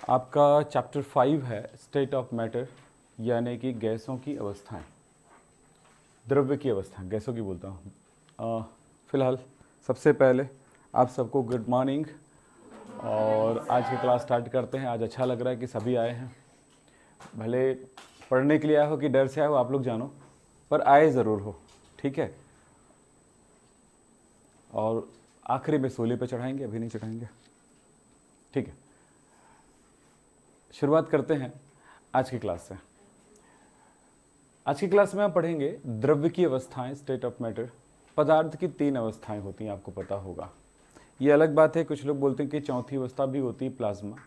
आपका चैप्टर 5 है state of matter, यानी कि गैसों की अवस्थाएं, द्रव्य की अवस्था, गैसों की बोलता हूँ। फिलहाल सबसे पहले आप सबको गुड मॉर्निंग और आज की क्लास स्टार्ट करते हैं। आज अच्छा लग रहा है कि सभी आए हैं, भले पढ़ने के लिए आए हो कि डर से आए हो आप लोग जानो, पर आए ज़रूर हो, ठीक है। और आखिरी में सोले पे चढ़ाएंगे, अभी नहीं चढ़ाएंगे, ठीक है। शुरुआत करते हैं आज की क्लास से। आज की क्लास में हम पढ़ेंगे द्रव्य की अवस्थाएं, स्टेट ऑफ मैटर। पदार्थ की 3 अवस्थाएं होती हैं, आपको पता होगा। ये अलग बात है, कुछ लोग बोलते हैं कि चौथी अवस्था भी होती है, प्लाज्मा।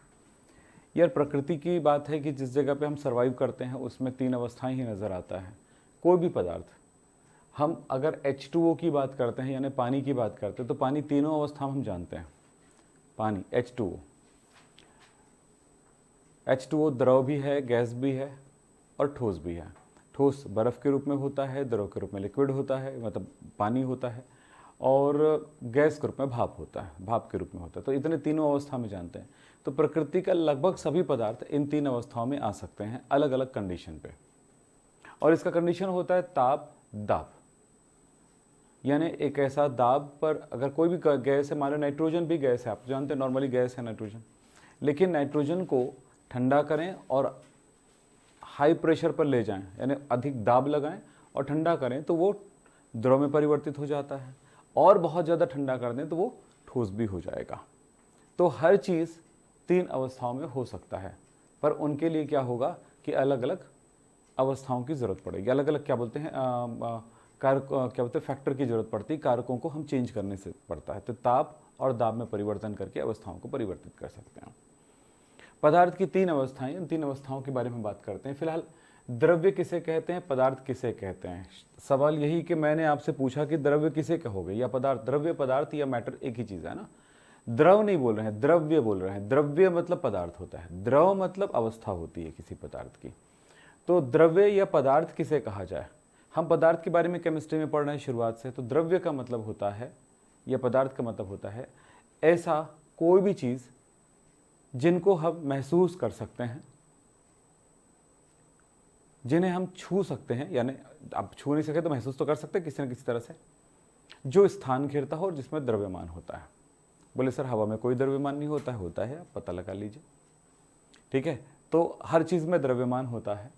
यार प्रकृति की बात है कि जिस जगह पे हम सर्वाइव करते हैं उसमें 3 अवस्थाएं ही नज़र आता है। कोई भी पदार्थ, हम अगर H2O की बात करते हैं यानी पानी की बात करते हैं तो पानी तीनों अवस्था में हम जानते हैं। पानी H2O द्रव भी है, गैस भी है और ठोस भी है। ठोस बर्फ़ के रूप में होता है, द्रव के रूप में लिक्विड होता है, मतलब पानी होता है, और गैस के रूप में भाप होता है, भाप के रूप में होता है। तो इतने तीनों अवस्था में जानते हैं। तो प्रकृति का लगभग सभी पदार्थ इन 3 अवस्थाओं में आ सकते हैं, अलग अलग कंडीशन पे। और इसका कंडीशन होता है ताप, दाब। यानी एक ऐसा दाब पर अगर कोई भी गैस है, मान लो नाइट्रोजन भी गैस है, आप जानते हैं नॉर्मली गैस है नाइट्रोजन, लेकिन नाइट्रोजन को ठंडा करें और हाई प्रेशर पर ले जाएं, यानी अधिक दाब लगाएं और ठंडा करें तो वो द्रव में परिवर्तित हो जाता है, और बहुत ज़्यादा ठंडा कर दें तो वो ठोस भी हो जाएगा। तो हर चीज़ 3 अवस्थाओं में हो सकता है, पर उनके लिए क्या होगा कि अलग अलग अवस्थाओं की ज़रूरत पड़ेगी, अलग अलग क्या बोलते हैं कारक, क्या बोलते हैं फैक्टर की ज़रूरत पड़ती है, कारकों को हम चेंज करने से पड़ता है। तो ताप और दाब में परिवर्तन करके अवस्थाओं को परिवर्तित कर सकते हैं। पदार्थ की 3 अवस्थाएं, इन 3 अवस्थाओं के बारे में बात करते हैं। फिलहाल द्रव्य किसे कहते हैं, पदार्थ किसे कहते हैं। सवाल यही कि मैंने आपसे पूछा कि द्रव्य किसे कहोगे या पदार्थ। द्रव्य, पदार्थ या मैटर एक ही चीज़ है ना। द्रव नहीं बोल रहे हैं, द्रव्य बोल रहे हैं। द्रव्य मतलब पदार्थ होता है, द्रव मतलब अवस्था होती है किसी पदार्थ की। तो द्रव्य या पदार्थ किसे कहा जाए। हम पदार्थ के बारे में केमिस्ट्री में पढ़ रहे हैं शुरुआत से। तो द्रव्य का मतलब होता है या पदार्थ का मतलब होता है ऐसा कोई भी चीज़ जिनको हम महसूस कर सकते हैं, जिन्हें हम छू सकते हैं, यानी आप छू नहीं सके तो महसूस तो कर सकते हैं किसी न किसी तरह से, जो स्थान घेरता हो और जिसमें द्रव्यमान होता है। बोले सर हवा में कोई द्रव्यमान नहीं होता है। होता है, आप पता लगा लीजिए, ठीक है। तो हर चीज़ में द्रव्यमान होता है।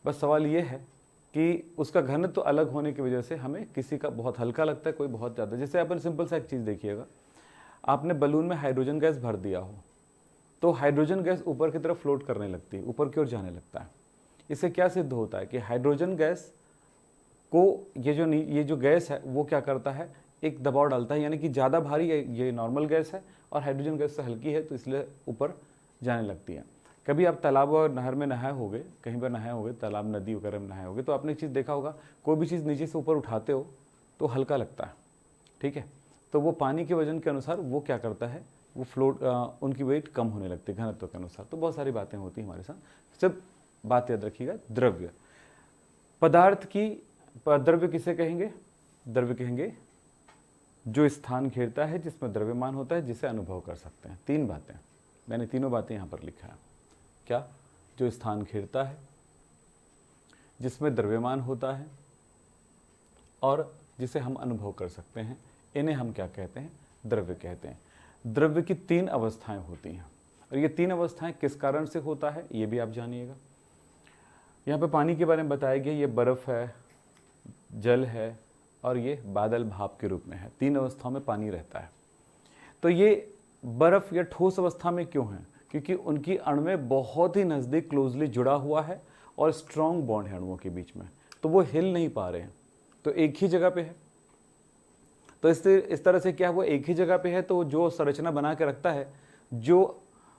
बस सवाल ये है कि उसका घनत्व तो अलग होने की वजह से हमें किसी का बहुत हल्का लगता है, कोई बहुत ज़्यादा। जैसे अपन सिंपल सा एक चीज़ देखिएगा, आपने बलून में हाइड्रोजन गैस भर दिया हो तो हाइड्रोजन गैस ऊपर की तरफ फ्लोट करने लगती है, ऊपर की ओर जाने लगता है। इससे क्या सिद्ध होता है कि हाइड्रोजन गैस को ये जो गैस है वो क्या करता है, एक दबाव डालता है, यानी कि ज़्यादा भारी ये नॉर्मल गैस है और हाइड्रोजन गैस से हल्की है, तो इसलिए ऊपर जाने लगती है। कभी आप तालाब और नहर में नहाए होगे, कहीं पर नहाए होगे, तालाब नदी वगैरह में नहाए होगे, तो आपने एक चीज़ देखा होगा, कोई भी चीज़ नीचे से ऊपर उठाते हो तो हल्का लगता है, ठीक है। तो वो पानी के वजन के अनुसार वो क्या करता है, वो फ्लोट, उनकी वेट कम होने लगती है घनत्व के अनुसार। तो बहुत सारी बातें होती हैं हमारे साथ। सब बात याद रखिएगा। द्रव्य, पदार्थ की द्रव्य किसे कहेंगे, द्रव्य कहेंगे जो स्थान घेरता है, जिसमें द्रव्यमान होता है, जिसे अनुभव कर सकते हैं। 3 बातें मैंने, तीनों बातें यहाँ पर लिखा है। क्या, जो स्थान घेरता है, जिसमें द्रव्यमान होता है और जिसे हम अनुभव कर सकते हैं, इन्हें हम क्या कहते हैं, द्रव्य कहते हैं। द्रव्य की 3 अवस्थाएं होती हैं, और ये 3 अवस्थाएं किस कारण से होता है ये भी आप जानिएगा। यहाँ पे पानी के बारे में बताया गया, ये बर्फ़ है, जल है, और ये बादल भाप के रूप में है। 3 अवस्थाओं में पानी रहता है। तो ये बर्फ़ या ठोस अवस्था में क्यों है, क्योंकि उनकी अणु में बहुत ही नज़दीक क्लोजली जुड़ा हुआ है और स्ट्रॉन्ग बॉन्ड है अणुओं के बीच में, तो वो हिल नहीं पा रहे हैं, तो एक ही जगह पे है। तो इस तरह से क्या, वो एक ही जगह पे है, तो जो संरचना बना के रखता है, जो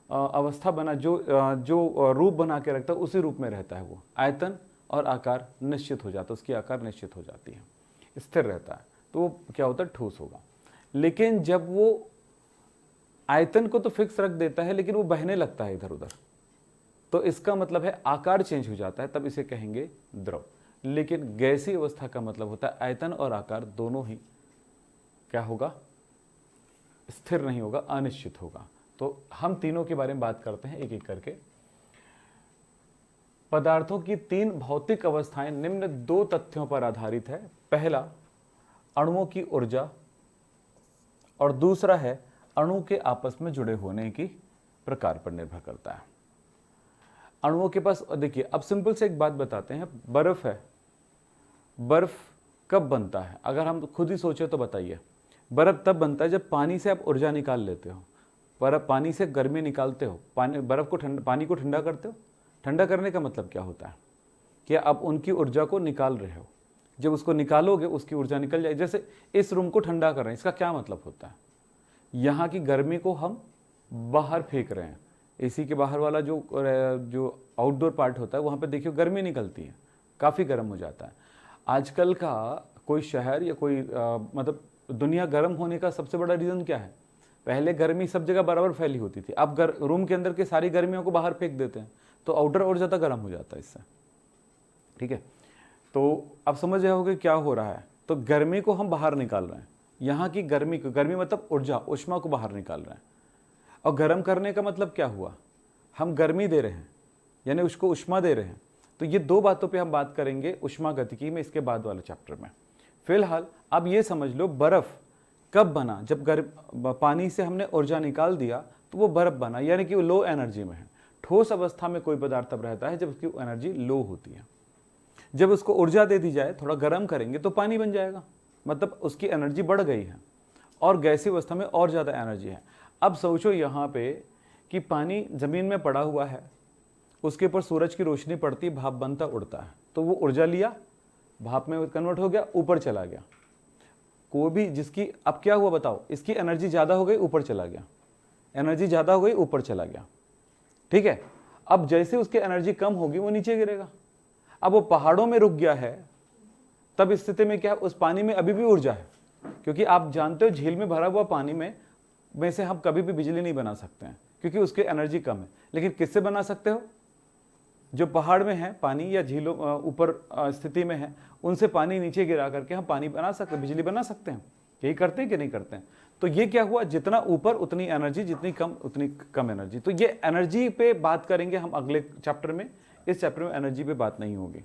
अवस्था बना, जो रूप बना के रखता है, उसी रूप में रहता है। वो आयतन और आकार निश्चित हो जाता है, उसकी आकार निश्चित हो जाती है, स्थिर रहता है, तो वो क्या होता है, ठोस होगा। लेकिन जब वो आयतन को तो फिक्स रख देता है, लेकिन वो बहने लगता है इधर उधर, तो इसका मतलब है आकार चेंज हो जाता है, तब इसे कहेंगे द्रव। लेकिन गैसीय अवस्था का मतलब होता है आयतन और आकार दोनों ही क्या होगा, स्थिर नहीं होगा, अनिश्चित होगा। तो हम तीनों के बारे में बात करते हैं एक एक करके। पदार्थों की 3 भौतिक अवस्थाएं निम्न 2 तथ्यों पर आधारित है। पहला, अणुओं की ऊर्जा, और दूसरा है अणु के आपस में जुड़े होने की प्रकार पर निर्भर करता है। अणुओं के पास, देखिए अब सिंपल से एक बात बताते हैं, बर्फ है, बर्फ कब बनता है? अगर हम खुद ही सोचे तो बताइए। बर्फ तब बनता है जब पानी से आप ऊर्जा निकाल लेते हो, बर्फ पानी से गर्मी निकालते हो, पानी को ठंडा करते हो। ठंडा करने का मतलब क्या होता है कि आप उनकी ऊर्जा को निकाल रहे हो। जब उसको निकालोगे उसकी ऊर्जा निकल जाए। जैसे इस रूम को ठंडा कर रहे हैं, इसका क्या मतलब होता है? यहाँ की गर्मी को हम बाहर फेंक रहे हैं। एसी के बाहर वाला जो आउटडोर पार्ट होता है वहाँ पे देखिए गर्मी निकलती है, काफ़ी गर्म हो जाता है। आजकल का कोई शहर या कोई मतलब दुनिया गर्म होने का सबसे बड़ा रीज़न क्या है? पहले गर्मी सब जगह बराबर फैली होती थी, अब रूम के अंदर की सारी गर्मियों को बाहर फेंक देते हैं तो आउटर और ज़्यादा गर्म हो जाता है इससे। ठीक है, तो अब समझ रहे होगे क्या हो रहा है। तो गर्मी को हम बाहर निकाल रहे हैं, यहाँ की गर्मी मतलब ऊर्जा, ऊष्मा को बाहर निकाल रहे हैं। और गर्म करने का मतलब क्या हुआ? हम गर्मी दे रहे हैं, यानी उसको ऊष्मा दे रहे हैं। तो ये 2 बातों पे हम बात करेंगे उष्मागतिकी में, इसके बाद वाले चैप्टर में। फिलहाल अब ये समझ लो बर्फ कब बना? जब पानी से हमने ऊर्जा निकाल दिया तो वो बर्फ बना, यानी कि वो लो एनर्जी में है। ठोस अवस्था में कोई पदार्थ तब रहता है जब उसकी एनर्जी लो होती है। जब उसको ऊर्जा दे दी जाए, थोड़ा गर्म करेंगे तो पानी बन जाएगा, मतलब उसकी एनर्जी बढ़ गई है। और गैसीय अवस्था में और ज़्यादा एनर्जी है। अब सोचो यहाँ पे कि पानी ज़मीन में पड़ा हुआ है, उसके ऊपर सूरज की रोशनी पड़ती, भाप बनता, उड़ता है, तो वो ऊर्जा लिया, भाप में कन्वर्ट हो गया, ऊपर चला गया। कोई भी जिसकी, अब क्या हुआ बताओ? इसकी एनर्जी ज़्यादा हो गई, ऊपर चला गया, एनर्जी ज़्यादा हो गई, ऊपर चला गया। ठीक है, अब जैसे उसकी एनर्जी कम होगी वो नीचे गिरेगा। अब वो पहाड़ों में रुक गया है, तब स्थिति में क्या? उस पानी में अभी भी ऊर्जा है, क्योंकि आप जानते हो झील में भरा हुआ पानी में से हम कभी भी बिजली नहीं बना सकते हैं, क्योंकि उसकी एनर्जी कम है। लेकिन किससे बना सकते हो? जो पहाड़ में है पानी या झीलों ऊपर स्थिति में है, उनसे पानी नीचे गिरा करके हम पानी बना सकते हैं, बिजली बना सकते हैं। यही करते हैं कि नहीं करते हैं? तो ये क्या हुआ? जितना ऊपर उतनी एनर्जी, जितनी कम उतनी कम एनर्जी। तो ये एनर्जी पे बात करेंगे हम अगले चैप्टर में। इस चैप्टर में एनर्जी पे बात नहीं होगी,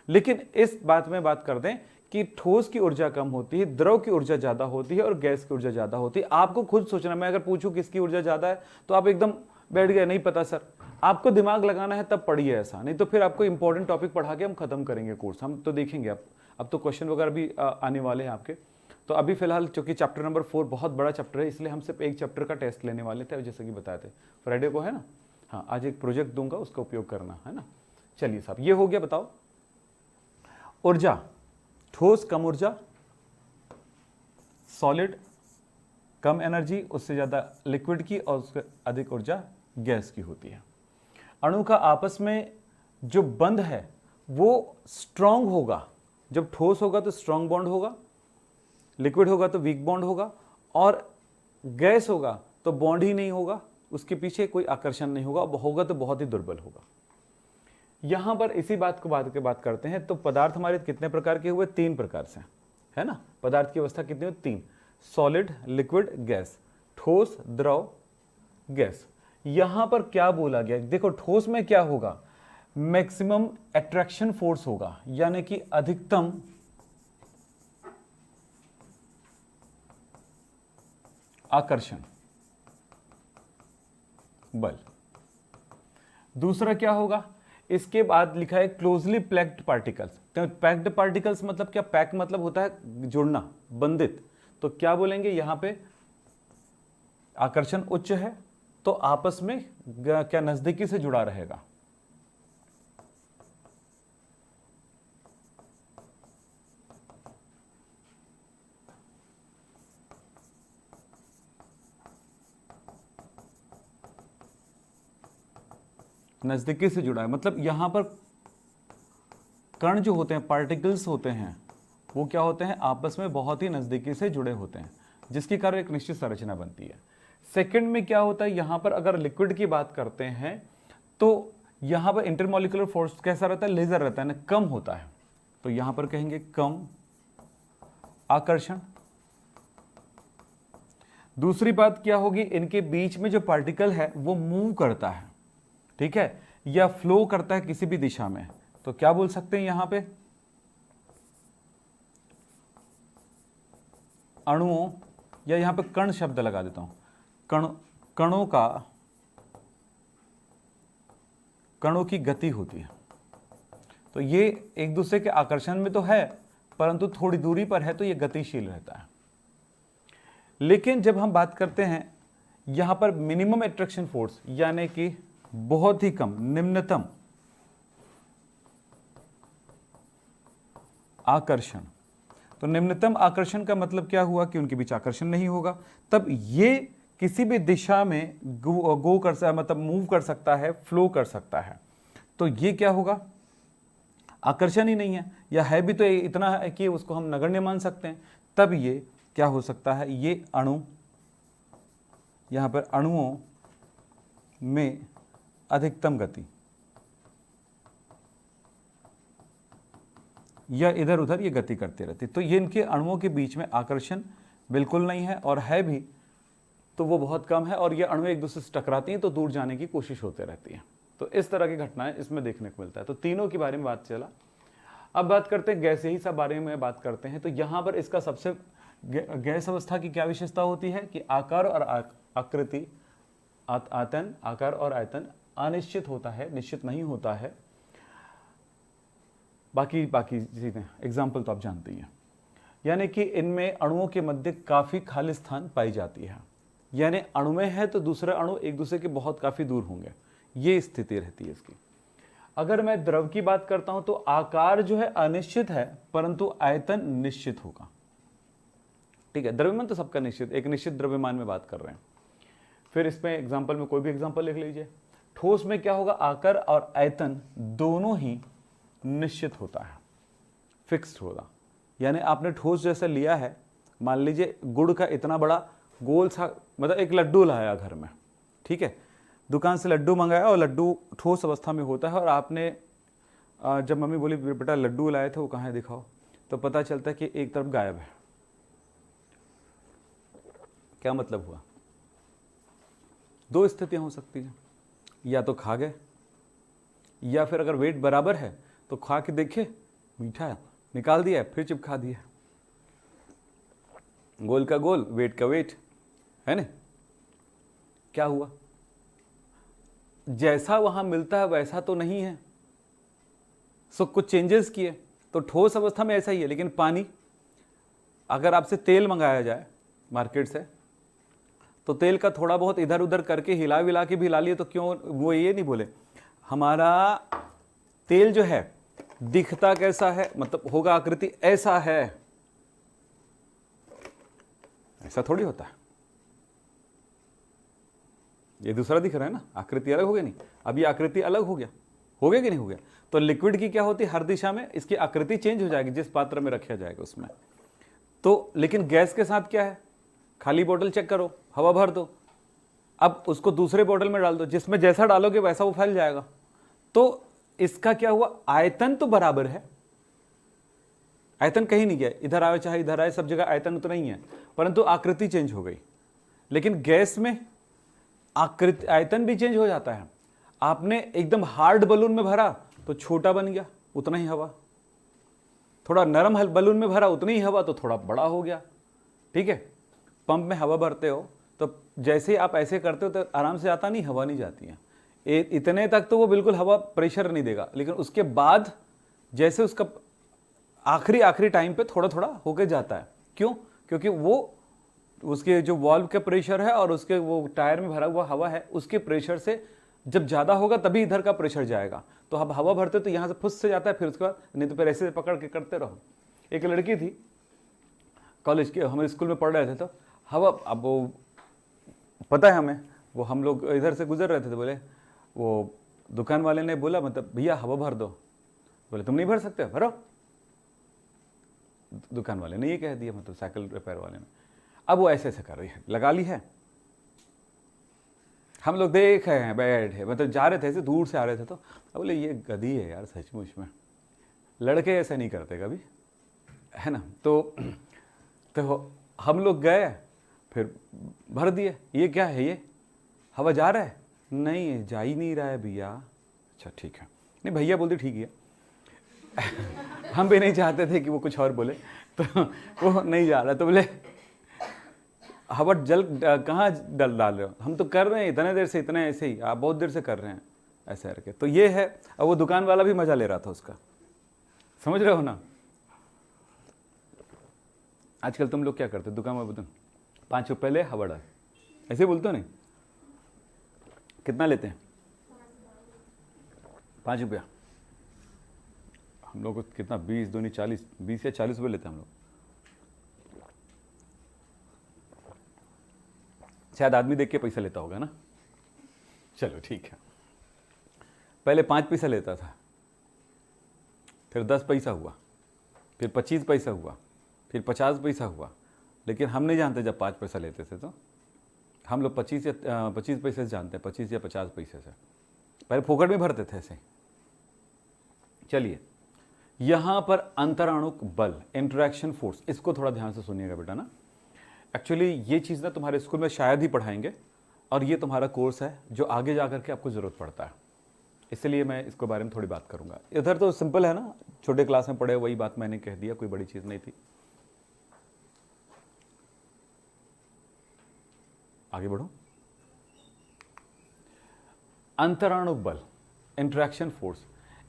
लेकिन इस बात में बात कर दें कि ठोस की ऊर्जा कम होती है, द्रव की ऊर्जा ज़्यादा होती है और गैस की ऊर्जा ज़्यादा होती है। आपको खुद सोचना, मैं अगर पूछूं किसकी ऊर्जा ज़्यादा है तो आप एकदम बैठ गए, नहीं पता सर। आपको दिमाग लगाना है तब पढ़िए, ऐसा नहीं तो फिर आपको इंपॉर्टेंट टॉपिक पढ़ा के हम खत्म करेंगे कोर्स। हम तो देखेंगे अब तो क्वेश्चन वगैरह भी आने वाले हैं आपके। तो अभी फिलहाल चूंकि चैप्टर नंबर 4 बहुत बड़ा चैप्टर है, इसलिए हम सिर्फ एक चैप्टर का टेस्ट लेने वाले थे, जैसे कि बताए थे फ्राइडे को, है ना। हाँ, आज एक प्रोजेक्ट दूंगा, उसका उपयोग करना है ना। चलिए साहब, ये हो गया। बताओ, ऊर्जा, ठोस कम ऊर्जा, सॉलिड कम एनर्जी, उससे ज़्यादा लिक्विड की, और उससे अधिक ऊर्जा गैस की होती है। अणु का आपस में जो बंध है वो स्ट्रांग होगा। जब ठोस होगा तो स्ट्रांग बॉन्ड होगा, लिक्विड होगा तो वीक बॉन्ड होगा, और गैस होगा तो बॉन्ड ही नहीं होगा, उसके पीछे कोई आकर्षण नहीं होगा तो बहुत ही दुर्बल होगा। यहां पर इसी बात को बात करते हैं। तो पदार्थ हमारे कितने प्रकार के हुए? 3 प्रकार से, है ना। पदार्थ की अवस्था कितनी हुई? 3, सॉलिड, लिक्विड, गैस। ठोस, द्रव, गैस। यहां पर क्या बोला गया? देखो, ठोस में क्या होगा? मैक्सिमम अट्रैक्शन फोर्स होगा, यानी कि अधिकतम आकर्षण बल। दूसरा क्या होगा? इसके बाद लिखा है क्लोजली पैक्ड पार्टिकल्स। तो पैक्ड पार्टिकल्स मतलब क्या? पैक मतलब होता है जुड़ना, बंधित। तो क्या बोलेंगे यहां पे? आकर्षण उच्च है तो आपस में क्या नजदीकी से जुड़ा रहेगा। नजदीकी से जुड़ा है मतलब यहां पर कण जो होते हैं, पार्टिकल्स होते हैं, वो क्या होते हैं? आपस में बहुत ही नजदीकी से जुड़े होते हैं, जिसके कारण एक निश्चित संरचना बनती है। सेकंड में क्या होता है? यहां पर अगर लिक्विड की बात करते हैं तो यहां पर इंटरमॉलिक्यूलर फोर्स कैसा रहता है? लेजर रहता है ना, कम होता है। तो यहां पर कहेंगे कम आकर्षण। दूसरी बात क्या होगी, इनके बीच में जो पार्टिकल है वो मूव करता है, ठीक है, या फ्लो करता है किसी भी दिशा में, तो क्या बोल सकते हैं यहां पे, अणुओं, या यहां पे कण शब्द लगा देता हूं, कणों की गति होती है। तो ये एक दूसरे के आकर्षण में तो है, परंतु थोड़ी दूरी पर है तो ये गतिशील रहता है। लेकिन जब हम बात करते हैं यहां पर मिनिमम अट्रैक्शन फोर्स, यानी कि बहुत ही कम, निम्नतम आकर्षण, तो निम्नतम आकर्षण का मतलब क्या हुआ कि उनके बीच आकर्षण नहीं होगा, तब ये किसी भी दिशा में गो कर सकता, मतलब मूव कर सकता है, फ्लो कर सकता है, तो ये क्या होगा, आकर्षण ही नहीं है, या है भी तो इतना है कि उसको हम नगण्य मान सकते हैं, तब ये क्या हो सकता है, ये अणु, यहां पर अणुओं में अधिकतम गति, या इधर उधर ये गति करते रहती, तो ये इनके अणुओं के बीच में आकर्षण बिल्कुल नहीं है, और है भी तो वो बहुत कम है, और ये अणु एक दूसरे से टकराती हैं तो दूर जाने की कोशिश होते रहती है। तो इस तरह की घटनाएं इसमें देखने को मिलता है। तो तीनों के बारे में बात चला। अब बात करते हैं गैस, यही सब बारे में बात करते हैं। तो यहाँ पर इसका सबसे गैस अवस्था की क्या विशेषता होती है कि आकार और आकृति, आयतन, आकार और आयतन अनिश्चित होता है, निश्चित नहीं होता है। बाकी चीजें, एग्जाम्पल तो आप जानते ही हैं। यानी कि इनमें अणुओं के मध्य काफी खाली स्थान पाई जाती है, यानी अणु में है तो दूसरे अणु एक दूसरे के बहुत काफी दूर होंगे, ये स्थिति रहती है इसकी। अगर मैं द्रव की बात करता हूं तो आकार जो है अनिश्चित है, परंतु आयतन निश्चित होगा, ठीक है। द्रव्यमान तो सबका निश्चित, एक निश्चित द्रव्यमान में बात कर रहे हैं। फिर इसमें एग्जाम्पल में कोई भी एग्जाम्पल लिख लीजिए। ठोस में क्या होगा, आकार और आयतन दोनों ही निश्चित होता है, फिक्स्ड होगा। यानी आपने ठोस जैसा लिया है, मान लीजिए गुड़ का इतना बड़ा गोल सा, मतलब एक लड्डू लाया घर में, ठीक है, दुकान से लड्डू मंगाया और लड्डू ठोस अवस्था में होता है, और आपने जब मम्मी बोली बेटा लड्डू लाए थे वो कहाँ है दिखाओ, तो पता चलता है कि एक तरफ गायब है। क्या मतलब हुआ, दो स्थितियां हो सकती हैं, या तो खा गए, या फिर अगर वेट बराबर है तो खा के देखे मीठा है, निकाल दिया फिर चिपका दिया, गोल का गोल, वेट का वेट, है ना। क्या हुआ, जैसा वहां मिलता है वैसा तो नहीं है, सो कुछ चेंजेस किए। तो ठोस अवस्था में ऐसा ही है। लेकिन पानी, अगर आपसे तेल मंगाया जाए मार्केट से, तो तेल का थोड़ा बहुत इधर उधर करके हिला विला के भी ला लिए, तो क्यों वो ये नहीं बोले हमारा तेल जो है दिखता कैसा है, मतलब होगा आकृति ऐसा है, ऐसा थोड़ी होता है। ये दूसरा दिख रहा है ना, आकृति अलग हो गई नहीं, अभी आकृति अलग हो गया कि नहीं हो गया। तो लिक्विड की क्या होती है, हर दिशा में इसकी आकृति चेंज हो जाएगी जिस पात्र में रखा जाएगा उसमें। तो लेकिन गैस के साथ क्या है, खाली बोतल चेक करो, हवा भर दो, अब उसको दूसरे बोतल में डाल दो, जिसमें जैसा डालोगे वैसा वो फैल जाएगा। तो इसका क्या हुआ, आयतन तो बराबर है, आयतन कहीं नहीं गया, इधर आए चाहे इधर आए, सब जगह आयतन उतना ही है, परंतु आकृति चेंज हो गई। लेकिन गैस में आकृति, आयतन भी चेंज हो जाता है। आपने एकदम हार्ड बलून में भरा तो छोटा बन गया, उतना ही हवा, थोड़ा नरम बलून में भरा उतनी ही हवा, तो थोड़ा बड़ा हो गया, ठीक है। पंप में हवा भरते हो तो जैसे ही आप ऐसे करते हो तो आराम से आता नहीं, हवा नहीं जाती है, इतने तक तो वो बिल्कुल हवा प्रेशर नहीं देगा। लेकिन उसके बाद जैसे उसका आखिरी टाइम पे थोड़ा थोड़ा होके जाता है। क्यों, क्योंकि वो उसके जो वाल्व का प्रेशर है और उसके वो टायर में भरा हुआ हवा है, उसके प्रेशर से जब ज़्यादा होगा तभी इधर का प्रेशर जाएगा। तो अब हवा भरते तो यहाँ से फुस से जाता है, फिर उसके बाद नहीं तो फिर ऐसे पकड़ के करते रहो। एक लड़की थी कॉलेज के, हमारे स्कूल में पढ़ रहे थे, तो हवा, अब वो पता है हमें, वो हम लोग इधर से गुजर रहे थे, तो बोले, वो दुकान वाले ने बोला, मतलब भैया हवा भर दो। बोले तुम नहीं भर सकते, भरो। दुकान वाले ने ये कह दिया, मतलब साइकिल रिपेयर वाले ने। अब वो ऐसे ऐसे कर रही है, लगा ली है, हम लोग देख रहे हैं बैठे, मतलब जा रहे थे ऐसे दूर से आ रहे थे, तो बोले ये गधी है यार सचमुच में, लड़के ऐसे नहीं करते कभी, है ना। तो हम लोग गए, फिर भर दिए। ये क्या है, ये हवा जा रहा है? नहीं, जा ही नहीं रहा है भैया। अच्छा ठीक है, नहीं भैया बोलते ठीक है। हम भी नहीं चाहते थे कि वो कुछ और बोले, तो वो नहीं जा रहा, तो बोले हवा जल कहाँ डाल रहे हो, हम तो कर रहे हैं इतने देर से, इतने ऐसे ही, आप बहुत देर से कर रहे हैं ऐसे करके। तो ये है। अब वो दुकान वाला भी मजा ले रहा था उसका, समझ रहे हो ना। आजकल तुम लोग क्या करते हो दुकान में, बताओ 5 रुपये ले हवा डाल, ऐसे बोलते हो नहीं? कितना लेते हैं? 5 रुपया। हम लोग को कितना, 20 दूनी 40, 20 या 40 रुपये लेते हैं हम लोग। शायद आदमी देख के पैसा लेता होगा ना। चलो ठीक है, पहले 5 पैसा लेता था, फिर 10 पैसा हुआ, फिर 25 पैसा हुआ, फिर 50 पैसा हुआ। लेकिन हम नहीं जानते जब 5 पैसा लेते थे तो हम लोग 25 पैसे से जानते हैं, 25 या 50 पैसे से। पहले फोकट में भरते थे ऐसे। चलिए, यहां पर अंतराणुक बल, इंटरैक्शन फोर्स, इसको थोड़ा ध्यान से सुनिएगा बेटा ना। एक्चुअली ये चीज़ ना तुम्हारे स्कूल में शायद ही पढ़ाएंगे, और ये तुम्हारा कोर्स है जो आगे जा करके आपको ज़रूरत पड़ता है, इसलिए मैं इसके बारे में थोड़ी बात करूंगा। इधर तो सिंपल है ना, छोटे क्लास में पढ़े वही बात मैंने कह दिया, कोई बड़ी चीज़ नहीं थी। आगे बढ़ो। अंतराणुक बल, इंटरैक्शन फोर्स,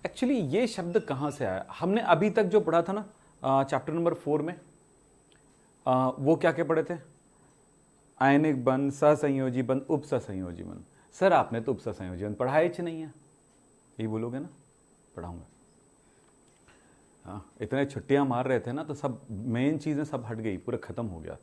एक्चुअली ये शब्द कहाँ से आया? हमने अभी तक जो पढ़ा था ना चैप्टर नंबर 4 में, वो क्या क्या पढ़े थे? आयनिक बंध, सहसंयोजी बंध, उपसहसंयोजी बंध। सर आपने तो उपसहसंयोजी बंध पढ़ाया ही नहीं है, यही बोलोगे ना? पढ़ाऊंगा। हाँ, इतने छुट्टियां मार रहे थे ना, तो सब मेन चीज़ें सब हट गई, पूरा खत्म हो गया।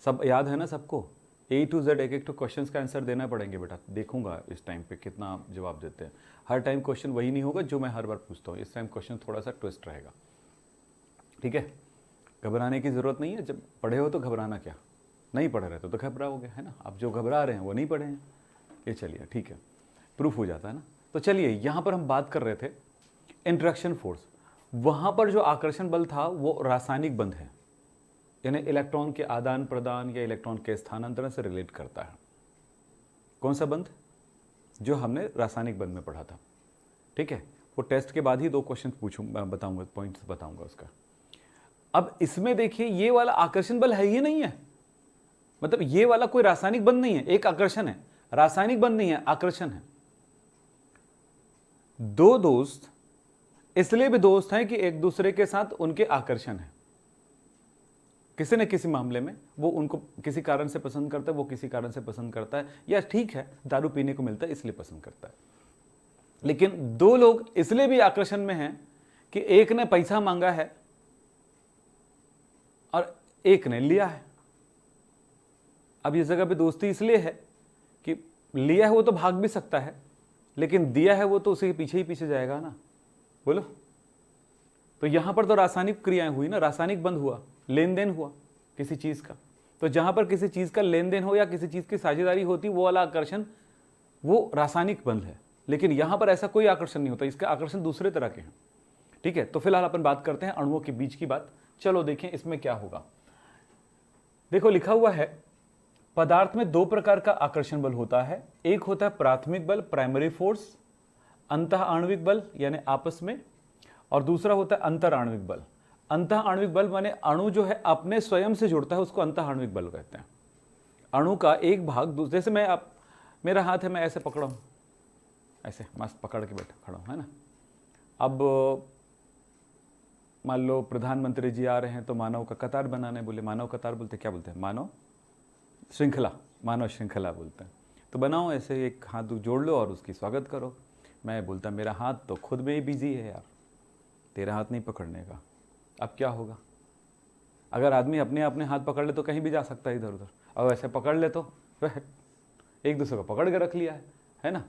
सब याद है ना सबको? A to Z एक तो क्वेश्चंस का आंसर देना पड़ेंगे बेटा। देखूंगा इस टाइम पे कितना जवाब देते हैं। हर टाइम क्वेश्चन वही नहीं होगा जो मैं हर बार पूछता हूँ, इस टाइम क्वेश्चन थोड़ा सा ट्विस्ट रहेगा, ठीक है? घबराने की ज़रूरत नहीं है, जब पढ़े हो तो घबराना क्या, नहीं पढ़ रहे तो घबराओगे, है ना? आप जो घबरा रहे हैं वो नहीं पढ़े हैं, ये चलिए ठीक है, प्रूफ हो जाता है ना। तो चलिए, यहाँ पर हम बात कर रहे थे इंटरेक्शन फोर्स। वहाँ पर जो आकर्षण बल था वो रासायनिक बंध है, यानी इलेक्ट्रॉन के आदान प्रदान या इलेक्ट्रॉन के स्थानांतरण से रिलेट करता है। कौन सा बंध? जो हमने रासायनिक बंध में पढ़ा था, ठीक है? वो टेस्ट के बाद ही 2 क्वेश्चन पूछूंगा, बताऊंगा, पॉइंट्स बताऊंगा उसका। अब इसमें देखिए, ये वाला आकर्षण बल है, ये नहीं है, मतलब ये वाला कोई रासायनिक बंध नहीं है, एक आकर्षण है, रासायनिक बंध नहीं है, आकर्षण है। 2 दोस्त इसलिए भी दोस्त हैं कि एक दूसरे के साथ उनके आकर्षण है, किसी न किसी मामले में वो उनको किसी कारण से पसंद करता है, वो किसी कारण से पसंद करता है, या ठीक है दारू पीने को मिलता है इसलिए पसंद करता है। लेकिन 2 लोग इसलिए भी आकर्षण में हैं कि एक ने पैसा मांगा है और एक ने लिया है। अब इस जगह पे दोस्ती इसलिए है कि लिया है वो तो भाग भी सकता है, लेकिन दिया है वो तो उसी के पीछे ही पीछे जाएगा ना, बोलो। तो यहां पर तो रासायनिक क्रियाएं हुई ना, रासायनिक बंध हुआ, लेन देन हुआ किसी चीज का। तो जहां पर किसी चीज का लेन देन हो या किसी चीज की साझेदारी होती, वो वाला आकर्षण वो रासायनिक बंध है। लेकिन यहां पर ऐसा कोई आकर्षण नहीं होता, इसका आकर्षण दूसरे तरह के हैं, ठीक है? तो फिलहाल अपन बात करते हैं अणुओं के बीच की बात। चलो देखें इसमें क्या होगा। देखो लिखा हुआ है, पदार्थ में 2 प्रकार का आकर्षण बल होता है। एक होता है प्राथमिक बल, प्राइमरी फोर्स, अंतः आणविक बल यानी आपस में, और दूसरा होता है अंतर आणविक बल। अंतः आणविक बल माने अणु जो है अपने स्वयं से जुड़ता है, उसको अंतः आणविक बल कहते हैं। अणु का एक भाग दूसरे से, मैं आप, मेरा हाथ है, मैं ऐसे पकड़ा हूं, ऐसे मस्त पकड़ के बैठा खड़ा हूं, है ना? अब मान लो प्रधानमंत्री जी आ रहे हैं तो मानव का कतार बनाने बोले, मानव कतार बोलते क्या बोलते हैं? मानव श्रृंखला, मानव श्रृंखला बोलते हैं। तो बनाओ ऐसे, एक हाथ जोड़ लो और उसकी स्वागत करो। मैं बोलता मेरा हाथ तो खुद में ही बिजी है यार, तेरा हाथ नहीं पकड़ने का। अब क्या होगा? अगर आदमी अपने अपने हाथ पकड़ ले तो कहीं भी जा सकता है इधर उधर, और ऐसे पकड़ ले तो एक दूसरे को पकड़ के रख लिया है ना?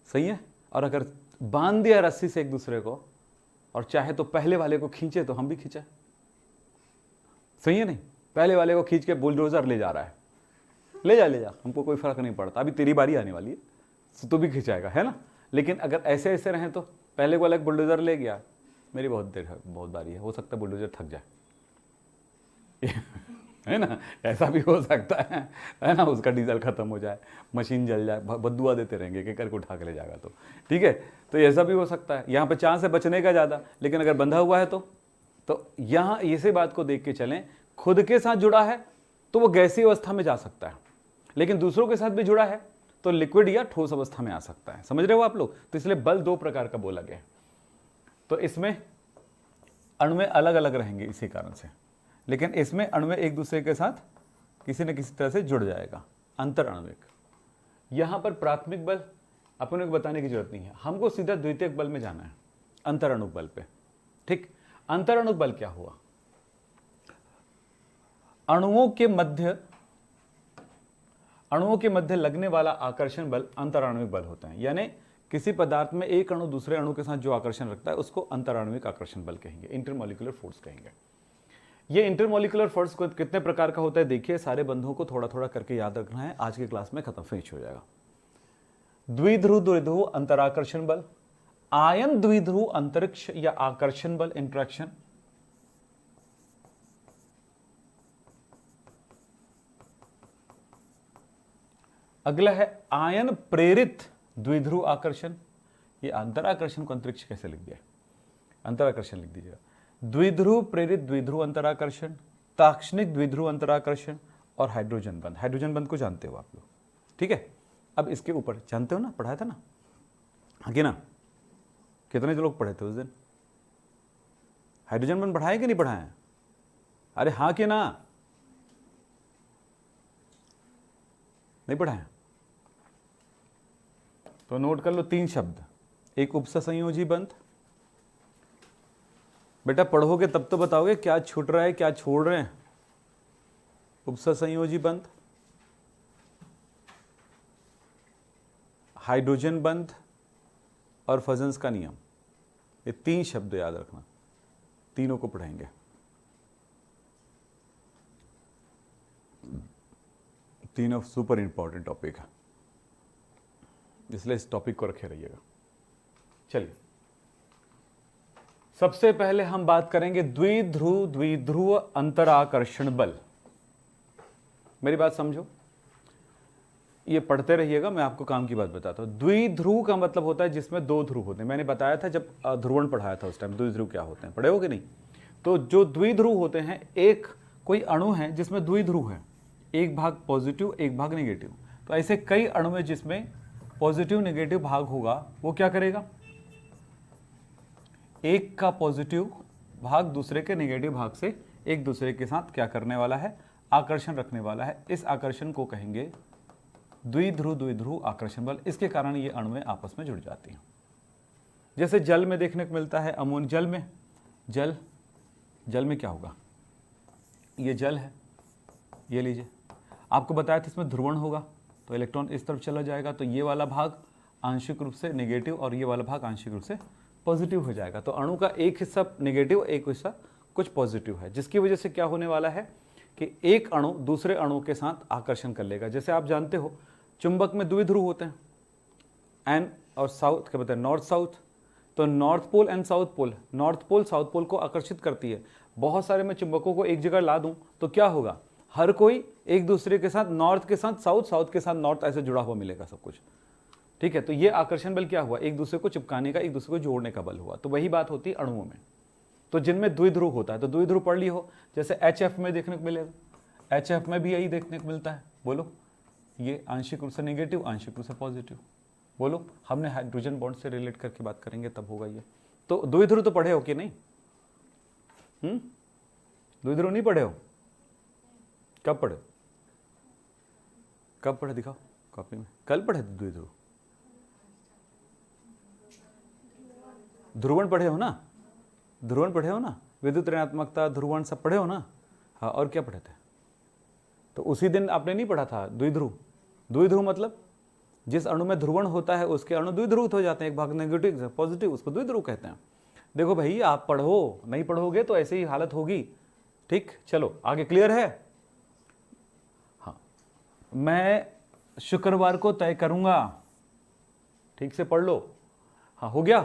सही है। और अगर बांध दिया रस्सी से एक दूसरे को, और चाहे तो पहले वाले को खींचे तो हम भी खींचे, सही है नहीं? पहले वाले को खींच के बुलडोजर ले जा रहा है, ले जा, हमको कोई फर्क नहीं पड़ता, अभी तेरी बारी आने वाली है तो भी खींचाएगा, है ना? लेकिन अगर ऐसे ऐसे रहें तो पहले वाला बुलडोजर ले गया, मेरी बहुत बारी है, हो सकता है बुलडोजर थक जाए है ना, ऐसा भी हो सकता है ना, उसका डीजल खत्म हो जाए, मशीन जल जाए, बदुआ देते रहेंगे कि करके उठा के ले जाएगा ठीक है, तो ऐसा भी हो सकता है। यहाँ पे चांस है बचने का ज़्यादा, लेकिन अगर बंधा हुआ है तो यहाँ इसी बात को देख के चलें, खुद के साथ जुड़ा है तो वो गैसीय अवस्था में जा सकता है, लेकिन दूसरों के साथ भी जुड़ा है तो लिक्विड या ठोस अवस्था में आ सकता है। समझ रहे हो आप लोग? तो इसलिए बल दो प्रकार का बोला गया है। तो इसमें अणु अलग अलग रहेंगे इसी कारण से, लेकिन इसमें अणु एक दूसरे के साथ किसी न किसी तरह से जुड़ जाएगा, अंतर आणविक। यहां पर प्राथमिक बल अपन को बताने की जरूरत नहीं है, हमको सीधा द्वितीयक बल में जाना है, अंतर अणुक बल पे। ठीक, अंतर अणुक बल क्या हुआ? अणुओं के मध्य लगने वाला आकर्षण बल अंतराण्विक बल होता है। यानी किसी पदार्थ में एक अणु दूसरे अणु के साथ जो आकर्षण रखता है उसको अंतराण्विक आकर्षण बल कहेंगे, इंटरमॉलिक्यूलर फोर्स कहेंगे। ये इंटरमॉलिक्यूलर फोर्स कितने प्रकार का होता है देखिए, सारे बंधों को थोड़ा थोड़ा करके याद रखना है, आज की क्लास में खत्म फिनिश हो जाएगा। द्विध्रुव द्विध्रुव अंतराकर्षण बल, आयन द्विध्रुव अंतरिक्ष या आकर्षण बल इंट्रैक्शन, अगला है आयन प्रेरित द्विध्रुव आकर्षण। ये अंतराकर्षण को अंतरिक्ष कैसे लिख दिया? अंतराकर्षण लिख दीजिएगा। द्विध्रुव प्रेरित द्विध्रुव अंतराकर्षण, ताक्षणिक द्विध्रुव अंतराकर्षण और हाइड्रोजन बंध। हाइड्रोजन बंध को जानते हो आप लोग, ठीक है? अब इसके ऊपर जानते हो ना, पढ़ाया था ना, हाँ कि ना? कितने लोग पढ़े थे उस दिन? हाइड्रोजन बंध पढ़ाए कि नहीं पढ़ाए? अरे हाँ कि ना? नहीं पढ़ाए? तो नोट कर लो 3 शब्द। एक उपसंयोजी बंध, बेटा पढ़ोगे तब तो बताओगे क्या छूट रहा है क्या छोड़ रहे हैं। उपसंयोजी बंध, हाइड्रोजन बंध और फजन्स का नियम। ये 3 शब्द याद रखना, तीनों को पढ़ेंगे। तीनों सुपर इंपॉर्टेंट टॉपिक है, इसलिए इस टॉपिक को रखे रहिएगा। चलिए, सबसे पहले हम बात करेंगे द्विध्रुव अंतराकर्षण बल। मेरी बात समझो, ये पढ़ते रहिएगा, मैं आपको काम की बात बताता हूं। द्विध्रुव का मतलब होता है जिसमें 2 ध्रुव होते हैं। मैंने बताया था जब ध्रुवण पढ़ाया था उस टाइम, द्विध्रुव क्या होते हैं, पढ़े हो कि नहीं? तो जो द्विध्रुव होते हैं, एक कोई अणु है जिसमें द्विध्रुव है, एक भाग पॉजिटिव एक भाग नेगेटिव। तो ऐसे कई अणु हैं जिसमें पॉजिटिव नेगेटिव भाग होगा, वो क्या करेगा? एक का पॉजिटिव भाग दूसरे के नेगेटिव भाग से एक दूसरे के साथ क्या करने वाला है? आकर्षण रखने वाला है। इस आकर्षण को कहेंगे द्विध्रुव आकर्षण बल। इसके कारण ये अणुएं आपस में जुड़ जाती हैं। जैसे जल में देखने को मिलता है, अमोन जल में क्या होगा? ये जल है, ये लीजिए, आपको बताया था इसमें ध्रुवण होगा तो इलेक्ट्रॉन इस तरफ चला जाएगा, तो ये वाला भाग आंशिक रूप से नेगेटिव और ये वाला भाग आंशिक रूप से पॉजिटिव हो जाएगा। तो अणु का एक हिस्सा नेगेटिव, एक हिस्सा कुछ पॉजिटिव है, जिसकी वजह से क्या होने वाला है कि एक अणु दूसरे अणु के साथ आकर्षण कर लेगा। जैसे आप जानते हो चुंबक में द्विध्रुव होते हैं, एन और साउथ, क्या बताए, नॉर्थ साउथ। तो north pole and south pole, north pole south pole को आकर्षित करती है। बहुत सारे मैं चुंबकों को एक जगह ला दूं तो क्या होगा? हर कोई एक दूसरे के साथ, नॉर्थ के साथ साउथ, साउथ के साथ नॉर्थ, ऐसे जुड़ा हुआ मिलेगा सब कुछ, ठीक है? तो ये आकर्षण बल क्या हुआ? एक दूसरे को चिपकाने का, एक दूसरे को जोड़ने का बल हुआ। तो वही बात होती है अणुओं में, तो जिनमें द्विध्रुव होता है। तो द्विध्रुव पढ़ ली हो, जैसे HF में देखने को मिलेगा, HF में भी यही देखने को मिलता है। बोलो, ये आंशिक रूप से नेगेटिव, आंशिक रूप से पॉजिटिव। बोलो, हमने हाइड्रोजन बॉन्ड से रिलेट करके बात करेंगे तब होगा ये। तो द्विध्रुव तो पढ़े हो कि नहीं? द्विध्रुव नहीं पढ़े हो? कब पढ़े? कब पढ़े दिखाओ कॉपी में। कल पढ़े थे द्विध्रुव? ध्रुवण पढ़े हो ना? ध्रुवण पढ़े हो ना? विद्युत ऋणात्मकता, ध्रुवण सब पढ़े हो ना? हाँ, और क्या पढ़े थे? तो उसी दिन आपने नहीं पढ़ा था द्विध्रुव? द्विध्रुव मतलब जिस अणु में ध्रुवण होता है उसके अणु द्विध्रुव हो जाते हैं, एक भाग नेगेटिव पॉजिटिव, उसको द्विध्रुव कहते हैं। देखो भाई, आप पढ़ो, नहीं पढ़ोगे तो ऐसे ही हालत होगी। ठीक, चलो आगे, क्लियर है? हाँ, मैं शुक्रवार को तय करूंगा, ठीक से पढ़ लो। हाँ, हो गया?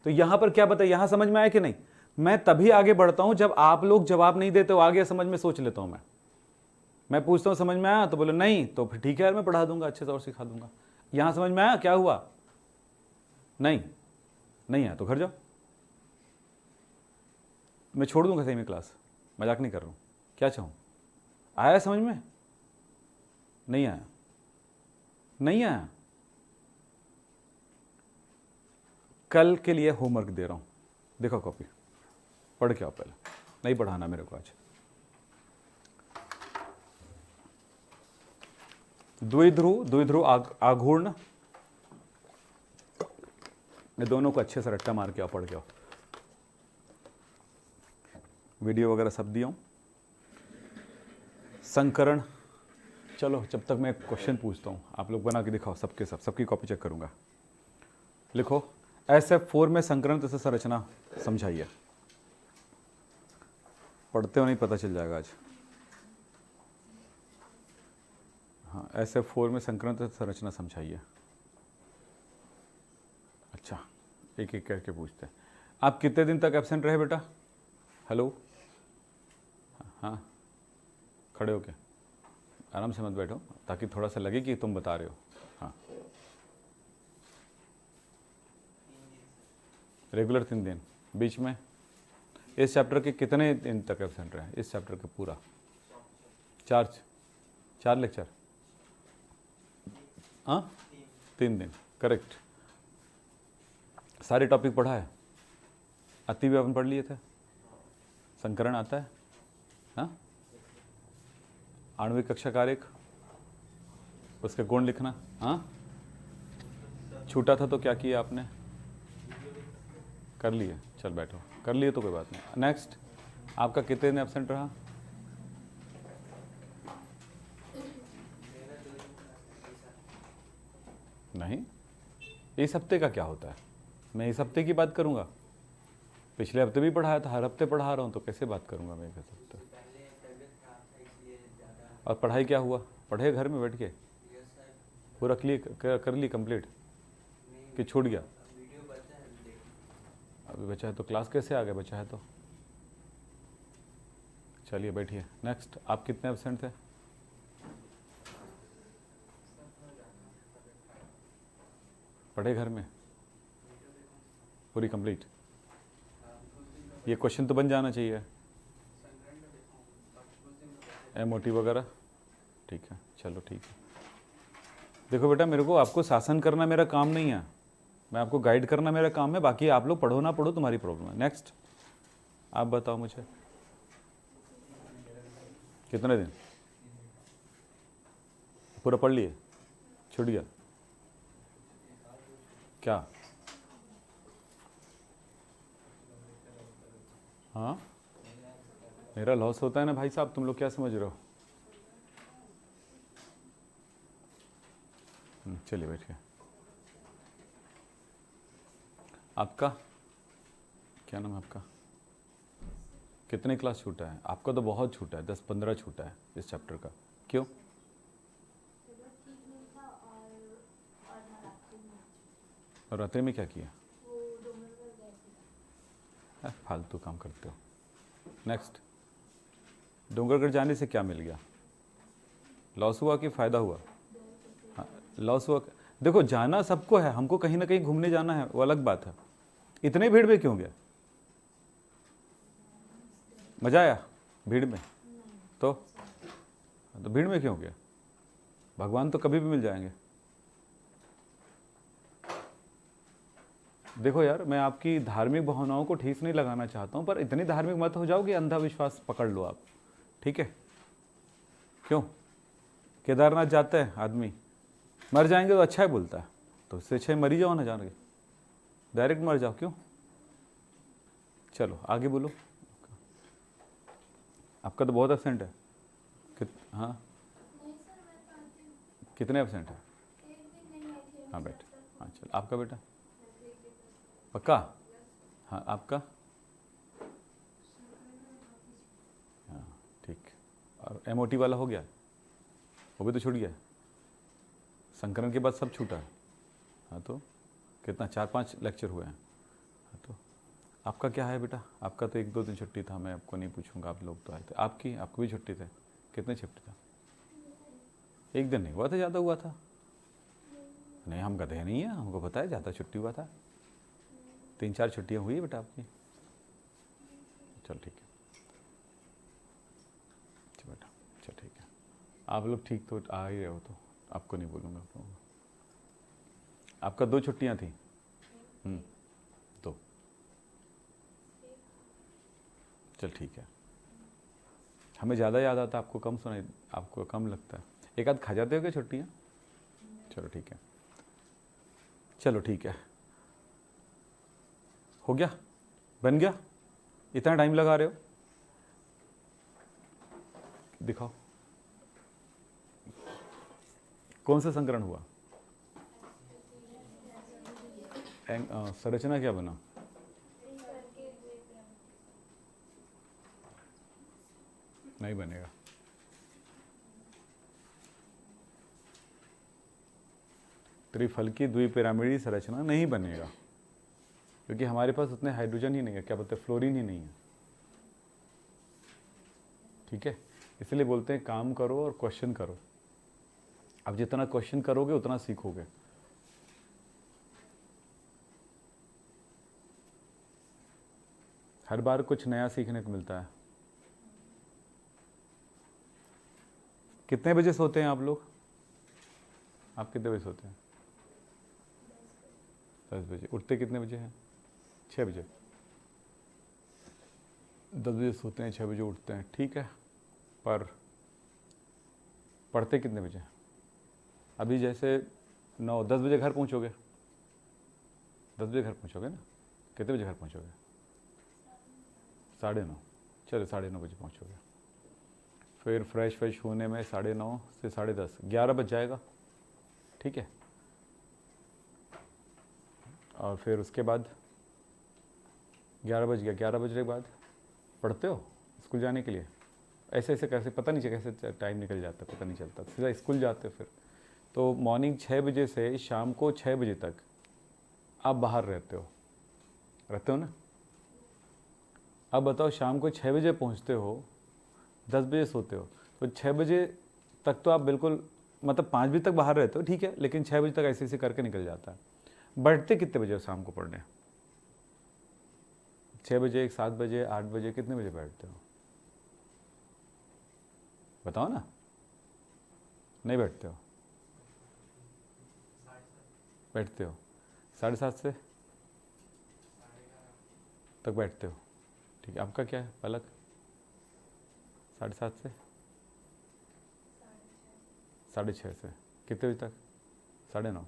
तो यहां पर क्या बताया, यहां समझ में आया कि नहीं? मैं तभी आगे बढ़ता हूं जब आप लोग जवाब नहीं देते हो, आगे समझ में सोच लेता हूं मैं। मैं पूछता हूँ समझ में आया, तो बोले नहीं, तो फिर ठीक है यार, मैं पढ़ा दूंगा अच्छे से और सिखा दूंगा। यहाँ समझ में आया क्या हुआ? नहीं, नहीं आया तो घर जाओ, मैं छोड़ दूंगा सही में क्लास, मजाक नहीं कर रहा हूँ। क्या चाहूँ? आया समझ में? नहीं आया, नहीं आया। कल के लिए होमवर्क दे रहा हूँ, देखो कॉपी, पढ़ के आओ पहले, नहीं पढ़ाना मेरे को आज। द्विध्रुव आघूर्ण, ये दोनों को अच्छे से रट्टा मार के आओ, पढ़ के आओ। वीडियो वगैरह सब दिया हूँ। संकरण, चलो जब तक मैं क्वेश्चन पूछता हूँ आप लोग बना के दिखाओ, सबके सब, सबकी कॉपी चेक करूँगा। लिखो SF4 में संकरण तथा संरचना समझाइए। पढ़ते हो नहीं पता चल जाएगा आज। हाँ, SF4 में संकरण तथा संरचना समझाइए। अच्छा, एक एक करके पूछते हैं। आप कितने दिन तक एब्सेंट रहे बेटा? हेलो, हाँ, खड़े हो क्या? आराम से मत बैठो ताकि थोड़ा सा लगे कि तुम बता रहे हो। हाँ, रेगुलर 3 दिन। बीच में इस चैप्टर के कितने दिन तक एब्सेंट रहे? इस चैप्टर के पूरा 4 लेक्चर। हाँ, 3 दिन, करेक्ट। सारे टॉपिक पढ़ा है? अति भी अपन पढ़ लिए थे। संकरण आता है? हाँ, आणविक कक्षा कारक, उसके गुण लिखना। हाँ, छूटा था तो क्या किया आपने? कर लिए, चल बैठो, कर लिए तो कोई बात नहीं। नेक्स्ट, आपका कितने दिन एब्सेंट रहा? नहीं, इस हफ्ते का क्या होता है? मैं इस हफ्ते की बात करूंगा। पिछले हफ्ते भी पढ़ाया था, हर हफ्ते पढ़ा रहा हूँ, तो कैसे बात करूंगा मैं इस हफ्ते? और पढ़ाई क्या हुआ? पढ़े घर में बैठ के? पूरा क्लियर कर ली कंप्लीट कि छूट गया? अभी बचा है तो क्लास कैसे आ गया? बचा है तो चलिए बैठिए। नेक्स्ट, आप कितने एब्सेंट थे? पढ़े घर में पूरी कंप्लीट? ये क्वेश्चन तो बन जाना चाहिए, MOT वगैरह। ठीक है, चलो ठीक है। देखो बेटा, मेरे को आपको शासन करना मेरा काम नहीं है, मैं आपको गाइड करना मेरा काम है। बाकी आप लोग पढ़ो ना पढ़ो तुम्हारी प्रॉब्लम है। नेक्स्ट, आप बताओ मुझे, कितने दिन? पूरा पढ़ लिए? छूट गया क्या? हाँ, मेरा लॉस होता है ना भाई साहब, तुम लोग क्या समझ रहे हो? चलिए बैठिए। आपका क्या नाम है आपका? कितने क्लास छूटा है? आपका तो बहुत छूटा है, 10-15 छूटा है इस चैप्टर का। क्यों? और रात्रि में क्या किया? फालतू काम करते हो। नेक्स्ट, डूंगरगढ़ जाने से क्या मिल गया? लॉस हुआ कि फ़ायदा हुआ? हाँ, लॉस हुआ। देखो, जाना सबको है, हमको कहीं ना कहीं घूमने जाना है, वो अलग बात है। इतने भीड़ में क्यों गया? मज़ा आया भीड़ में? तो भीड़ में क्यों गया? भगवान तो कभी भी मिल जाएंगे। देखो यार, मैं आपकी धार्मिक भावनाओं को ठेस नहीं लगाना चाहता हूँ, पर इतनी धार्मिक मत हो जाओ कि अंधविश्वास पकड़ लो आप, ठीक है? क्यों? केदारनाथ जाते हैं आदमी, मर जाएंगे तो अच्छा है बोलता है, तो इससे अच्छा मर ही जाओ ना, जान के डायरेक्ट मर जाओ, क्यों? चलो आगे बोलो। आपका तो बहुत एब्सेंट है। हाँ, कितने एब्सेंट है? हाँ बैठ। हाँ चलो, आपका बेटा पक्का? हाँ, आपका? हाँ ठीक। और MOT वाला हो गया? वो भी तो छूट गया। संकरण के बाद सब छूटा है। हाँ तो कितना, 4-5 लेक्चर हुए हैं। हाँ तो आपका क्या है बेटा? आपका तो 1-2 दिन छुट्टी था, मैं आपको नहीं पूछूंगा, आप लोग तो आए थे। आपकी भी छुट्टी थे? कितने छुट्टी था? एक दिन नहीं हुआ था, ज़्यादा हुआ था? नहीं, हम गधे नहीं हैं, हमको पता है ज़्यादा छुट्टी हुआ था। 3-4 छुट्टियाँ हुई बेटा आपकी। चल ठीक है, चल बेटा, चल ठीक है। आप लोग ठीक तो आ ही रहे हो, तो आपको नहीं बोलूँगा आप लोगों को। आपका 2 छुट्टियाँ थी? 2। चल ठीक है। हमें ज़्यादा याद आता, आपको कम सुनाई, आपको कम लगता है। एक आध खा जाते हो क्या छुट्टियाँ? चलो ठीक है, चलो ठीक है। हो गया, बन गया? इतना टाइम लगा रहे हो? दिखाओ कौन सा संकरण हुआ? संरचना क्या बना? नहीं बनेगा। त्रिफलकी द्विपिरामिडी संरचना नहीं बनेगा, क्योंकि हमारे पास उतने हाइड्रोजन ही नहीं है, क्या बोलते हैं, फ्लोरीन ही नहीं है। ठीक है, इसलिए बोलते हैं काम करो और क्वेश्चन करो। अब जितना क्वेश्चन करोगे उतना सीखोगे। हर बार कुछ नया सीखने को मिलता है। कितने बजे सोते हैं आप लोग? आप कितने बजे सोते हैं? 10 बजे। उठते कितने बजे हैं? 6 बजे। 10 बजे सोते हैं, 6 बजे उठते हैं, ठीक है। पर पढ़ते कितने बजे? अभी जैसे 9-10 बजे घर पहुंचोगे, 10 बजे घर पहुंचोगे ना? कितने बजे घर पहुंचोगे? 9:30। चलो 9:30 बजे पहुंचोगे। फिर फ्रेश होने में 9:30 से 10:30, 11 बज जाएगा, ठीक है। और फिर उसके बाद 11 बज गया, 11 बजने के बाद पढ़ते हो स्कूल जाने के लिए। ऐसे ऐसे कैसे, पता नहीं कैसे टाइम निकल जाता है, पता नहीं चलता, सीधा स्कूल जाते हो। फिर तो मॉर्निंग 6 बजे से शाम को 6 बजे तक आप बाहर रहते हो ना? अब बताओ, शाम को 6 बजे पहुंचते हो, 10 बजे सोते हो, तो 6 बजे तक तो आप बिल्कुल, मतलब 5 बजे तक बाहर रहते हो, ठीक है, लेकिन 6 बजे तक ऐसे ऐसे करके निकल जाता है। बैठते कितने बजे हो शाम को पढ़ने? 6 बजे, 7 बजे, 8 बजे, कितने बजे बैठते हो? बताओ ना। नहीं बैठते हो? बैठते हो 7:30 से तक बैठते हो, ठीक है। आपका क्या है पलक? 7:30 से 6:30 से कितने बजे तक? 9:30।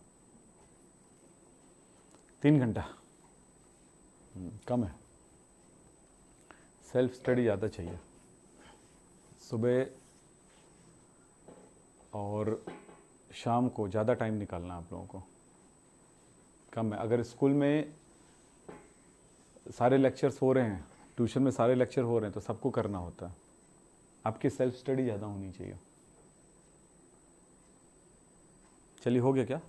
3 घंटा कम है। सेल्फ स्टडी ज़्यादा चाहिए। सुबह और शाम को ज़्यादा टाइम निकालना आप लोगों को, कम है। अगर स्कूल में सारे लेक्चर्स हो रहे हैं, ट्यूशन में सारे लेक्चर हो रहे हैं, तो सबको करना होता है। आपकी सेल्फ स्टडी ज़्यादा होनी चाहिए। चलिए, हो गया क्या?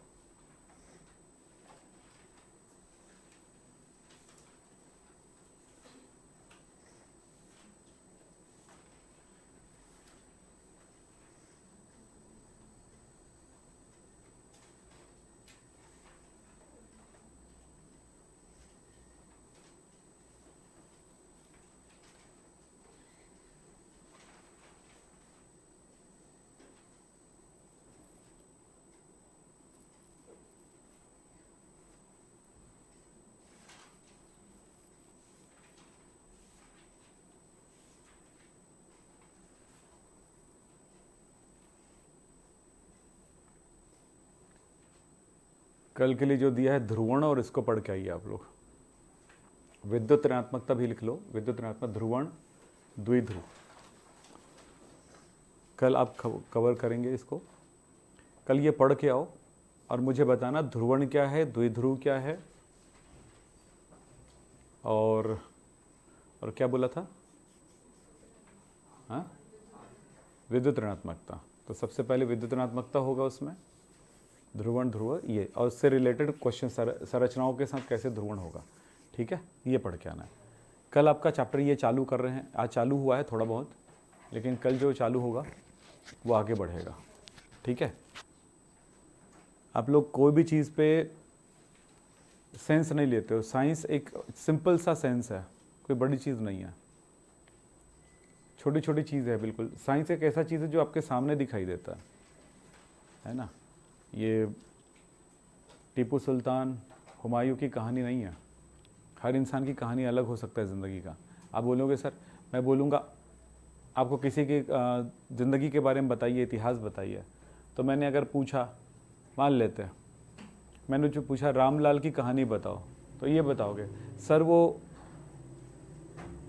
कल के लिए जो दिया है ध्रुवण, और इसको पढ़ के आइए आप लोग। विद्युत ऋणात्मकता भी लिख लो, विद्युत ऋणात्मक, ध्रुवण, द्विध्रुव। कल आप कवर करेंगे इसको। कल ये पढ़ के आओ और मुझे बताना ध्रुवण क्या है, द्विध्रुव क्या है, और क्या बोला था? हाँ, विद्युत ऋणात्मकता। तो सबसे पहले विद्युत ऋणात्मकता होगा उसमें, ध्रुवण, ध्रुव, ये, और उससे रिलेटेड क्वेश्चन, संरचनाओं के साथ कैसे ध्रुवण होगा, ठीक है, ये पढ़ के आना है। कल आपका चैप्टर ये चालू कर रहे हैं, आज चालू हुआ है थोड़ा बहुत, लेकिन कल जो चालू होगा वो आगे बढ़ेगा। ठीक है। आप लोग कोई भी चीज़ पे सेंस नहीं लेते हो। साइंस एक सिंपल सा सेंस है, कोई बड़ी चीज़ नहीं है, छोटी छोटी चीज़ है बिल्कुल। साइंस एक ऐसा चीज़ है जो आपके सामने दिखाई देता है ना। ये टीपू सुल्तान, हुमायूं की कहानी नहीं है। हर इंसान की कहानी अलग हो सकता है ज़िंदगी का। आप बोलोगे सर, मैं बोलूँगा आपको किसी की ज़िंदगी के बारे में बताइए, इतिहास बताइए, तो मैंने अगर पूछा, मान लेते हैं मैंने जो पूछा रामलाल की कहानी बताओ, तो ये बताओगे सर वो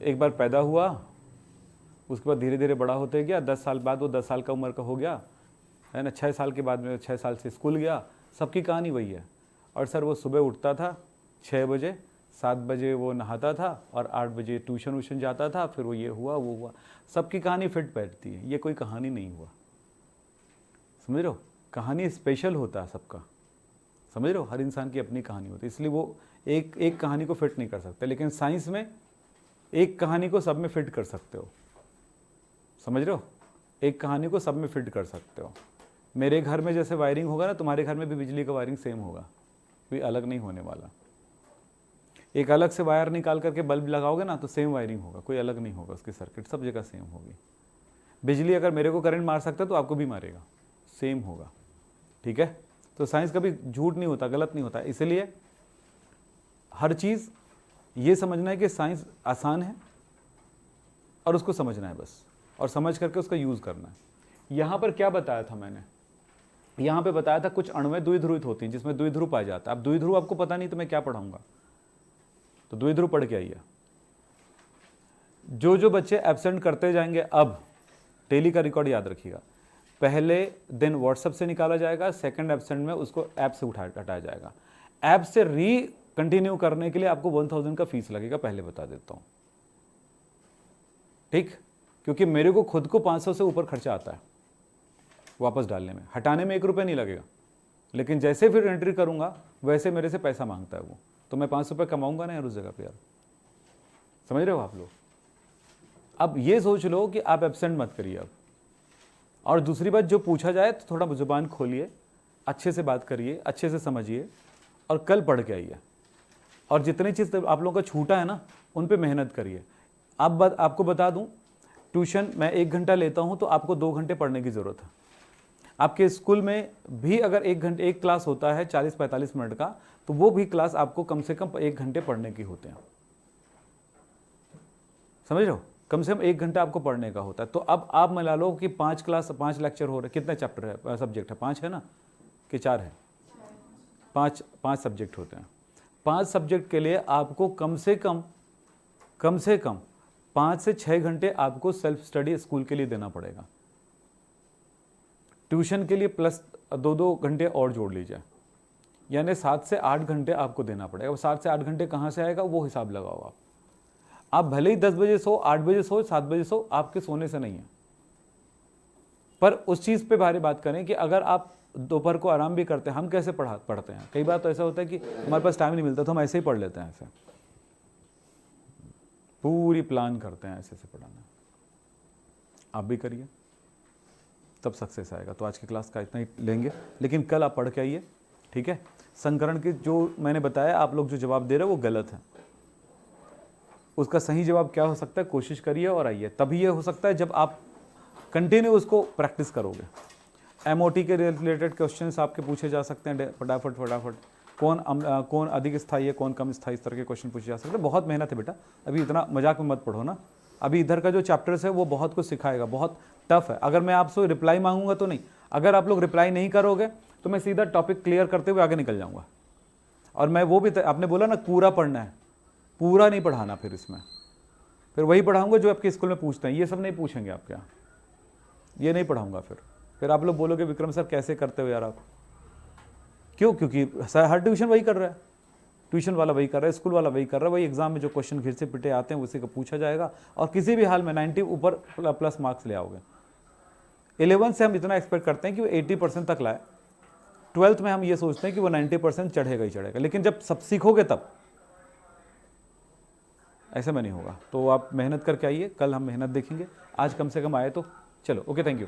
एक बार पैदा हुआ, उसके बाद धीरे धीरे बड़ा होते गया, 10 साल बाद वो 10 साल का उम्र का हो गया, है ना, 6 साल के बाद में 6 साल से स्कूल गया, सबकी कहानी वही है। और सर वो सुबह उठता था 6 बजे, 7 बजे वो नहाता था और 8 बजे ट्यूशन व्यूशन जाता था, फिर वो ये हुआ वो हुआ। सबकी कहानी फिट बैठती है, ये कोई कहानी नहीं हुआ। समझ रहे हो, कहानी स्पेशल होता है सबका, समझ रहे हो, हर इंसान की अपनी कहानी होती है, इसलिए वो एक कहानी को फिट नहीं कर सकते। लेकिन साइंस में एक कहानी को सब में फिट कर सकते हो, समझ रहे हो, एक कहानी को सब में फिट कर सकते हो। मेरे घर में जैसे वायरिंग होगा ना, तुम्हारे घर में भी बिजली का वायरिंग सेम होगा, कोई अलग नहीं होने वाला। एक अलग से वायर निकाल करके बल्ब लगाओगे ना तो सेम वायरिंग होगा, कोई अलग नहीं होगा, उसकी सर्किट सब जगह सेम होगी। बिजली अगर मेरे को करंट मार सकता है तो आपको भी मारेगा, सेम होगा, ठीक है। तो साइंस कभी झूठ नहीं होता, गलत नहीं होता। इसलिए हर चीज़ ये समझना है कि साइंस आसान है और उसको समझना है बस, और समझ करके उसका यूज़ करना है। यहाँ पर क्या बताया था मैंने, यहाँ पे बताया था कुछ अणुएं द्विध्रुवित होती हैं जिसमें द्विध्रुव पाया जाता है। अब द्विध्रुव आपको पता नहीं तो मैं क्या पढ़ाऊंगा, तो द्विध्रुव पढ़ के आइए। जो बच्चे एब्सेंट करते जाएंगे, अब डेली का रिकॉर्ड याद रखिएगा, पहले दिन व्हाट्सएप से निकाला जाएगा, सेकंड एब्सेंट में उसको ऐप से हटाया जाएगा। ऐप से री कंटिन्यू करने के लिए आपको 1000 का फीस लगेगा, पहले बता देता हूं, ठीक, क्योंकि मेरे को खुद को 500 से ऊपर खर्चा आता है वापस डालने में, हटाने में 1 रुपये नहीं लगेगा, लेकिन जैसे फिर एंट्री करूंगा वैसे मेरे से पैसा मांगता है वो, तो मैं 500 रुपये कमाऊंगा ना यार उस जगह पे, यार समझ रहे हो आप लोग। अब ये सोच लो कि आप एब्सेंट मत करिए अब। और दूसरी बात, जो पूछा जाए तो थोड़ा जुबान खोलिए, अच्छे से बात करिए, अच्छे से समझिए, और कल पढ़ के आइए। और जितनी चीज़ आप लोगों का छूटा है ना, उन पे मेहनत करिए। अब आपको बता दूं, ट्यूशन मैं 1 घंटा लेता हूं तो आपको 2 घंटे पढ़ने की ज़रूरत है। आपके स्कूल में भी अगर 1 क्लास होता है 40-45 मिनट का, तो वो भी क्लास आपको कम से कम 1 घंटे पढ़ने की होते हैं, समझ रहे हो, कम से कम 1 घंटा आपको पढ़ने का होता है। तो अब आप मिला लो कि 5 लेक्चर हो रहे, कितने चैप्टर है, सब्जेक्ट है, 5 है ना कि 4 है, 5 सब्जेक्ट होते हैं। 5 सब्जेक्ट के लिए आपको कम से कम 5 से 6 घंटे आपको सेल्फ स्टडी स्कूल के लिए देना पड़ेगा। ट्यूशन के लिए प्लस 2 घंटे और जोड़ लीजिए, यानी 7 से 8 घंटे आपको देना पड़ेगा। अब 7 से 8 घंटे कहाँ से आएगा वो हिसाब लगाओ आप भले ही 10 बजे सो, 8 बजे सो, 7 बजे सो, आपके सोने से नहीं है। पर उस चीज़ पे बारे बात करें कि अगर आप दोपहर को आराम भी करते हैं, हम कैसे पढ़ते हैं, कई बार तो ऐसा होता है कि हमारे पास टाइम नहीं मिलता तो हम ऐसे ही पढ़ लेते हैं, ऐसे पूरी प्लान करते हैं ऐसे पढ़ाना। आप भी करिए, तब सक्सेस आएगा। तो आज की क्लास का इतना ही लेंगे, लेकिन कल आप पढ़ के आइए, ठीक है। संकरण के जो मैंने बताया, आप लोग जो जवाब दे रहे हो वो गलत है, उसका सही जवाब क्या हो सकता है, कोशिश करिए और आइए। तभी ये हो सकता है जब आप कंटिन्यू उसको प्रैक्टिस करोगे। एमओटी के रिलेटेड क्वेश्चंस आपके पूछे जा सकते हैं फटाफट, कौन अधिक स्थायी है, कौन कम स्थायी, इस तरह के क्वेश्चन पूछे जा सकते हैं। बहुत मेहनत है बेटा, अभी इतना मजाक में मत पढ़ो ना। अभी इधर का जो चैप्टर्स है वो बहुत कुछ सिखाएगा, बहुत टफ है। अगर मैं आपसे रिप्लाई मांगूंगा तो नहीं, अगर आप लोग रिप्लाई नहीं करोगे तो मैं सीधा टॉपिक क्लियर करते हुए आगे निकल जाऊंगा। और मैं वो भी, आपने बोला ना पूरा पढ़ना है, पूरा नहीं पढ़ाना, फिर वही पढ़ाऊंगा जो आपके स्कूल में पूछते हैं, ये सब नहीं पूछेंगे आपके यहाँ, ये नहीं पढ़ाऊंगा। फिर आप लोग बोलोगे विक्रम सर कैसे करते हो यार आप, क्यों, क्योंकि सर हर ट्यूशन वही कर रहा है, ट्यूशन वाला वही कर रहा है, स्कूल वाला वही कर रहा है, वही एग्जाम में जो क्वेश्चन घिर से पिटे आते हैं उसी को पूछा जाएगा, और किसी भी हाल में 90 ऊपर प्लस मार्क्स ले आओगे। 11 से हम इतना एक्सपेक्ट करते हैं कि वो 80% तक लाए, 12th में हम ये सोचते हैं कि वो 90% चढ़ेगा ही चढ़ेगा, लेकिन जब सब सीखोगे तब ऐसे में नहीं होगा। तो आप मेहनत करके आइए, कल हम मेहनत देखेंगे, आज कम से कम आए तो चलो। Okay, thank you.